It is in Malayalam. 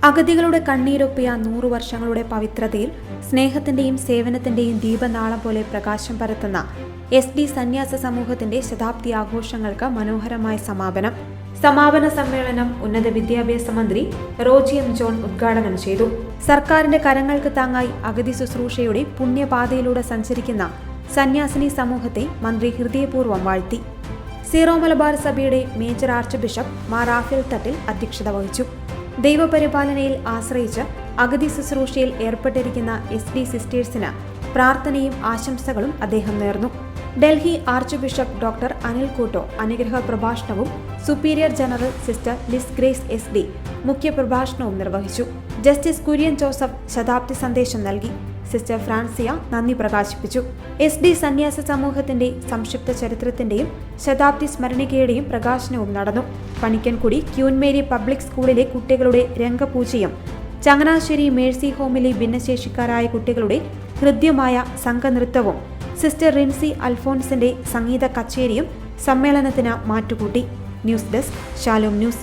അഗതികളുടെ കണ്ണീരൊപ്പിയ 100 വർഷങ്ങളുടെ പവിത്രതയിൽ സ്നേഹത്തിന്റെയും സേവനത്തിന്റെയും ദീപനാളം പോലെ പ്രകാശം പരത്തുന്ന SD സന്യാസ സമൂഹത്തിന്റെ ശതാബ്ദി ആഘോഷങ്ങൾക്ക് മനോഹരമായ സമാപന സമ്മേളനം ഉന്നത വിദ്യാഭ്യാസ മന്ത്രി റോജി എം ജോൺ ഉദ്ഘാടനം ചെയ്തു. സർക്കാരിന്റെ കരങ്ങൾക്ക് താങ്ങായി അഗതി ശുശ്രൂഷയുടെ പുണ്യപാതയിലൂടെ സഞ്ചരിക്കുന്ന സന്യാസിനി സമൂഹത്തെ മന്ത്രി ഹൃദയപൂർവ്വം വാഴ്ത്തി. സീറോ മലബാർ സഭയുടെ major archbishop Mar Raphael Thattil അധ്യക്ഷത വഹിച്ചു. ദൈവപരിപാലനയിൽ ആശ്രയിച്ച് അഗതി ശുശ്രൂഷയിൽ ഏർപ്പെട്ടിരിക്കുന്ന SD സിസ്റ്റേഴ്സിന് പ്രാർത്ഥനയും ആശംസകളും അദ്ദേഹം നേർന്നു. Delhi archbishop doctor Anil Couto അനുഗ്രഹ പ്രഭാഷണവും superior general sister Liz Grace SD മുഖ്യപ്രഭാഷണവും നിർവഹിച്ചു. ജസ്റ്റിസ് കുര്യൻ ജോസഫ് ശതാബ്ദി സന്ദേശം നൽകി. സിസ്റ്റർ ഫ്രാൻസിയ നന്ദി പ്രകാശിപ്പിച്ചു. SD സന്യാസ സമൂഹത്തിന്റെ സംക്ഷിപ്ത ചരിത്രത്തിന്റെയും ശതാബ്ദി സ്മരണികയുടെയും പ്രകാശനവും നടന്നു. പണിക്കൻകുടി ക്യൂൻ മേരി പബ്ലിക് സ്കൂളിലെ കുട്ടികളുടെ രംഗപൂജയും ചങ്ങനാശ്ശേരി മേഴ്സി ഹോമിലെ ഭിന്നശേഷിക്കാരായ കുട്ടികളുടെ ഹൃദ്യമായ സംഘനൃത്തവും സിസ്റ്റർ റിൻസി അൽഫോൻസിന്റെ സംഗീത കച്ചേരിയും സമ്മേളനത്തിന് മാറ്റുകൂട്ടി. News desk Shalom news.